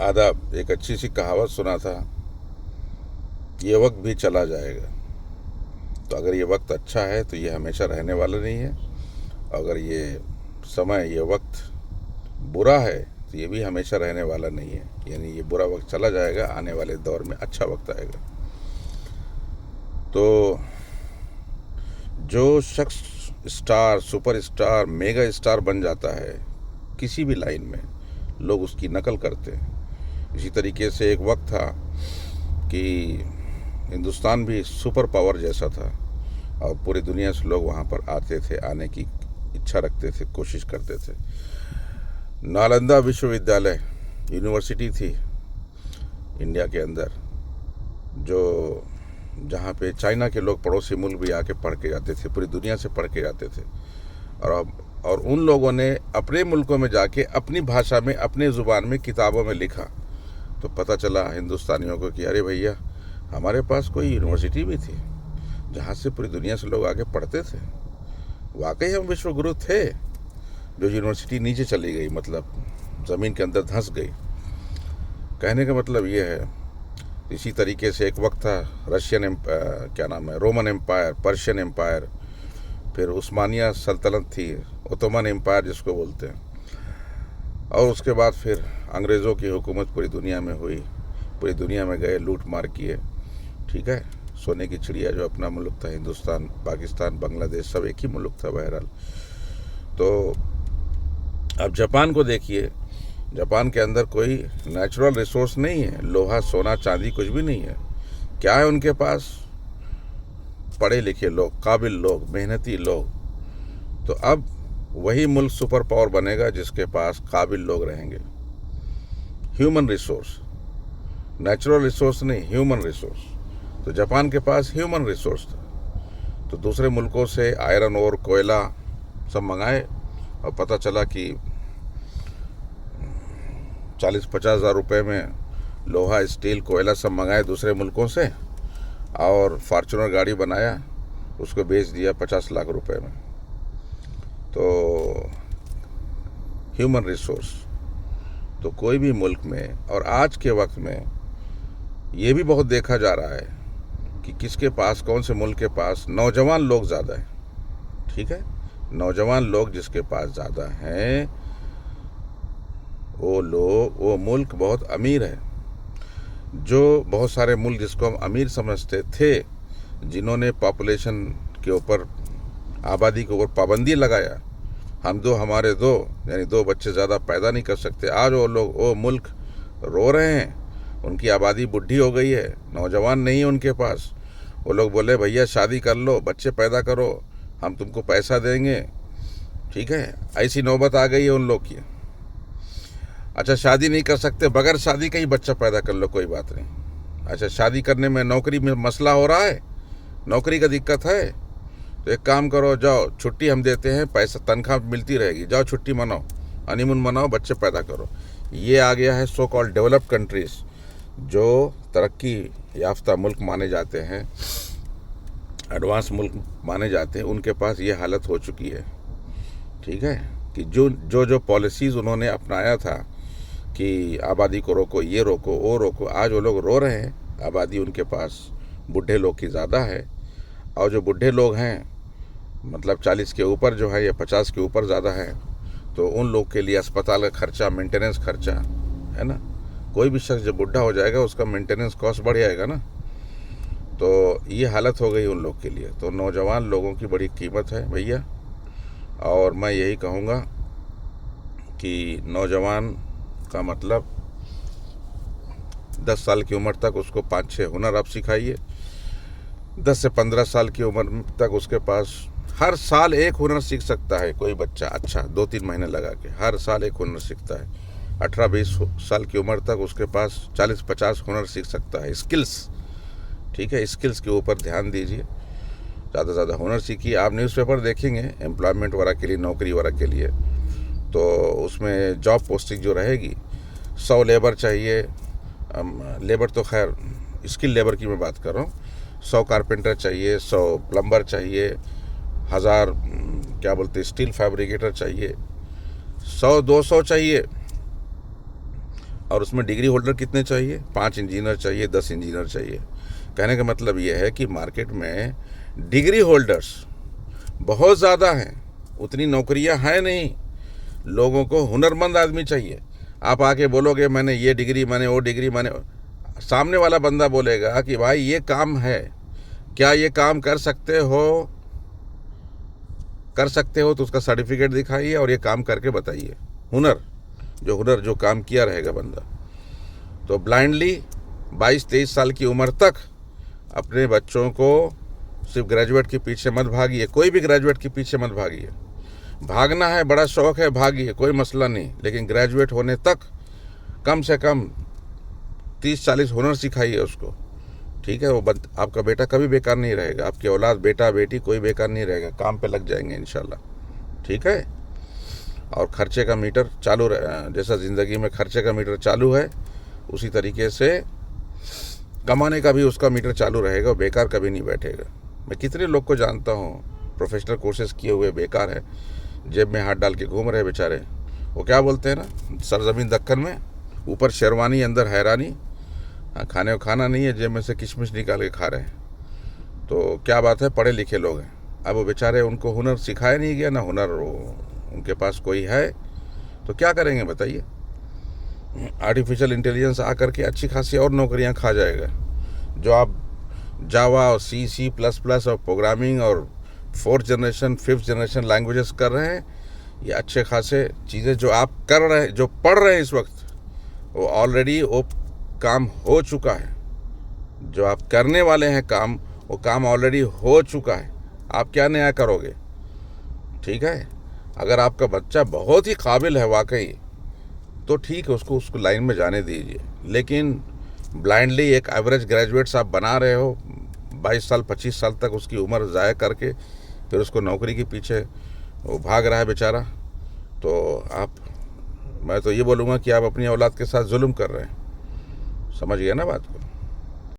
आदाब। एक अच्छी सी कहावत सुना था, ये वक्त भी चला जाएगा। तो अगर ये वक्त अच्छा है तो ये हमेशा रहने वाला नहीं है। अगर ये समय, ये वक्त बुरा है तो ये भी हमेशा रहने वाला नहीं है। यानी ये बुरा वक्त चला जाएगा, आने वाले दौर में अच्छा वक्त आएगा। तो जो शख्स star, super star, mega star बन जाता है किसी भी लाइन में, लोग उसकी नकल करते हैं। इसी तरीके से एक वक्त था कि हिंदुस्तान भी सुपर पावर जैसा था और पूरी दुनिया से लोग वहाँ पर आते थे, आने की इच्छा रखते थे, कोशिश करते थे। नालंदा विश्वविद्यालय, यूनिवर्सिटी थी इंडिया के अंदर, जो जहाँ पे चाइना के लोग, पड़ोसी मुल्क भी आके पढ़ के जाते थे, पूरी दुनिया से पढ़ के जाते थे। और उन लोगों ने अपने मुल्कों में जाके अपनी भाषा में, अपने ज़ुबान में किताबों में लिखा। तो पता चला हिंदुस्तानियों को कि अरे भैया, हमारे पास कोई यूनिवर्सिटी भी थी जहाँ से पूरी दुनिया से लोग आके पढ़ते थे। वाकई हम विश्वगुरु थे। जो यूनिवर्सिटी नीचे चली गई, मतलब ज़मीन के अंदर धंस गई। कहने का मतलब ये है, इसी तरीके से एक वक्त था रशियन क्या नाम है, रोमन एम्पायर, पर्शियन एम्पायर, फिर उस्मानिया सल्तनत थी, ओटोमन एम्पायर जिसको बोलते हैं, और उसके बाद फिर अंग्रेज़ों की हुकूमत पूरी दुनिया में हुई। पूरी दुनिया में गए, लूट मार किए। ठीक है, सोने की चिड़िया जो अपना मुल्क था, हिंदुस्तान, पाकिस्तान, बांग्लादेश, सब एक ही मुल्क था बहरहाल। तो अब जापान को देखिए, जापान के अंदर कोई नेचुरल रिसोर्स नहीं है, लोहा, सोना, चांदी कुछ भी नहीं है। क्या है उनके पास? पढ़े लिखे लोग, काबिल लोग, मेहनती लोग। तो अब वही मुल्क सुपर पावर बनेगा जिसके पास काबिल लोग रहेंगे। ह्यूमन रिसोर्स, नेचुरल रिसोर्स नहीं, ह्यूमन रिसोर्स। तो जापान के पास ह्यूमन रिसोर्स था, तो दूसरे मुल्कों से आयरन और कोयला सब मंगाए, और पता चला कि 40-50 हज़ार रुपये में लोहा, स्टील, कोयला सब मंगाए दूसरे मुल्कों से, और फार्चूनर गाड़ी बनाया, उसको बेच दिया 50 लाख रुपए में। तो ह्यूमन रिसोर्स तो कोई भी मुल्क में, और आज के वक्त में ये भी बहुत देखा जा रहा है कि किसके पास, कौन से मुल्क के पास नौजवान लोग ज़्यादा हैं। ठीक है, नौजवान लोग जिसके पास ज़्यादा हैं, वो मुल्क बहुत अमीर है। जो बहुत सारे मुल्क जिसको हम अमीर समझते थे, जिन्होंने पॉपुलेशन के ऊपर, आबादी के ऊपर पाबंदी लगाया, हम दो हमारे दो, यानी 2 बच्चे ज़्यादा पैदा नहीं कर सकते, आज वो मुल्क रो रहे हैं। उनकी आबादी बुढ़ी हो गई है, नौजवान नहीं है उनके पास। वो लोग बोले भैया शादी कर लो, बच्चे पैदा करो, हम तुमको पैसा देंगे। ठीक है, ऐसी नौबत आ गई है उन लोग की। अच्छा, शादी नहीं कर सकते, बगैर शादी का ही बच्चा पैदा कर लो, कोई बात नहीं। अच्छा, शादी करने में, नौकरी में मसला हो रहा है, नौकरी का दिक्कत है, तो एक काम करो, जाओ, छुट्टी हम देते हैं, पैसा, तनख्वाह मिलती रहेगी, जाओ छुट्टी मनाओ, हनीमून मनाओ, बच्चे पैदा करो। ये आ गया है सो कॉल्ड डेवलप्ड कंट्रीज़, जो तरक्की याफ्ता मुल्क माने जाते हैं, एडवांस मुल्क माने जाते हैं, उनके पास ये हालत हो चुकी है। ठीक है, कि जो पॉलिसीज़ उन्होंने अपनाया था कि आबादी को रोको, ये रोको, वो रोको, आज वो लोग रो रहे हैं। आबादी उनके पास बूढ़े लोग की ज़्यादा है, और जो बूढ़े लोग हैं, मतलब 40 के ऊपर जो है, या 50 के ऊपर ज़्यादा है, तो उन लोग के लिए अस्पताल का खर्चा, मेंटेनेंस खर्चा है ना। कोई भी शख्स जब बूढ़ा हो जाएगा, उसका मेंटेनेंस कॉस्ट बढ़ जाएगा ना। तो ये हालत हो गई उन लोग के लिए। तो नौजवान लोगों की बड़ी कीमत है भैया, और मैं यही कहूँगा कि नौजवान का मतलब 10 साल की उम्र तक उसको 5-6 हुनर आप सिखाइए। 10 से 15 साल की उम्र तक उसके पास हर साल एक हुनर सीख सकता है कोई बच्चा। अच्छा, 2-3 महीने लगा के हर साल एक हुनर सीखता है। 18-20 साल की उम्र तक उसके पास 40-50 हुनर सीख सकता है, स्किल्स। ठीक है, स्किल्स के ऊपर ध्यान दीजिए, ज़्यादा से ज़्यादा हुनर सीखिए। आप न्यूज़पेपर देखेंगे एम्प्लॉयमेंट वगैरह के लिए, नौकरी वगैरह के लिए, तो उसमें जॉब पोस्टिंग जो रहेगी, 100 लेबर चाहिए, लेबर तो खैर स्किल लेबर की मैं बात कर रहा हूँ, 100 कारपेंटर चाहिए, 100 प्लम्बर चाहिए, 1000 क्या बोलते स्टील फैब्रिकेटर चाहिए, 100-200 चाहिए, और उसमें डिग्री होल्डर कितने चाहिए? 5 इंजीनियर चाहिए, 10 इंजीनियर चाहिए। कहने का मतलब ये है कि मार्केट में डिग्री होल्डर्स बहुत ज़्यादा हैं, उतनी नौकरियां हैं नहीं। लोगों को हुनरमंद आदमी चाहिए। आप आके बोलोगे मैंने ये डिग्री, मैंने वो डिग्री, मैंने, सामने वाला बंदा बोलेगा कि भाई ये काम है, क्या ये काम कर सकते हो? कर सकते हो तो उसका सर्टिफिकेट दिखाइए और ये काम करके बताइए। हुनर जो काम किया रहेगा बंदा। तो ब्लाइंडली 22-23 साल की उम्र तक अपने बच्चों को सिर्फ ग्रेजुएट के पीछे मत भागिए। कोई भी ग्रेजुएट के पीछे मत भागिए। भागना है, बड़ा शौक है, भागिए, कोई मसला नहीं, लेकिन ग्रेजुएट होने तक कम से कम 30-40 हुनर सिखाइए उसको। ठीक है, वो आपका बेटा कभी बेकार नहीं रहेगा, आपकी औलाद, बेटा बेटी कोई बेकार नहीं रहेगा, काम पे लग जाएंगे इंशाल्लाह। ठीक है। और खर्चे का मीटर चालू जैसा ज़िंदगी में खर्चे का मीटर चालू है, उसी तरीके से कमाने का भी उसका मीटर चालू रहेगा, बेकार कभी नहीं बैठेगा। मैं कितने लोग को जानता हूँ प्रोफेशनल कोर्सेज किए हुए बेकार है, जेब में हाथ डाल के घूम रहे बेचारे। वो क्या बोलते हैं ना, सरजमीन दक्कन में ऊपर शेरवानी अंदर हैरानी। खाने को खाना नहीं है, जेब में से किशमिश निकाल के खा रहे हैं। तो क्या बात है, पढ़े लिखे लोग हैं। अब वो बेचारे, उनको हुनर सिखाया नहीं गया ना, हुनर उनके पास कोई है तो क्या करेंगे बताइए। आर्टिफिशियल इंटेलिजेंस आकर के अच्छी खासी और नौकरियां खा जाएगा। जो आप जावा और C++ और प्रोग्रामिंग और 4th generation 5th generation languages कर रहे हैं, ये अच्छे खासे चीज़ें जो आप कर रहे हैं, जो पढ़ रहे हैं इस वक्त, वो ऑलरेडी वो काम हो चुका है। जो आप करने वाले हैं काम, वो काम ऑलरेडी हो चुका है। आप क्या नया करोगे? ठीक है। अगर आपका बच्चा बहुत ही काबिल है वाकई, तो ठीक है, उसको लाइन में जाने दीजिए। लेकिन ब्लाइंडली एक एवरेज ग्रेजुएट्स आप बना रहे हो, 22 साल 25 साल तक उसकी उम्र ज़ाया करके, फिर उसको नौकरी के पीछे वो भाग रहा है बेचारा, तो मैं तो ये बोलूँगा कि आप अपनी औलाद के साथ जुल्म कर रहे हैं। समझ गया ना बात को?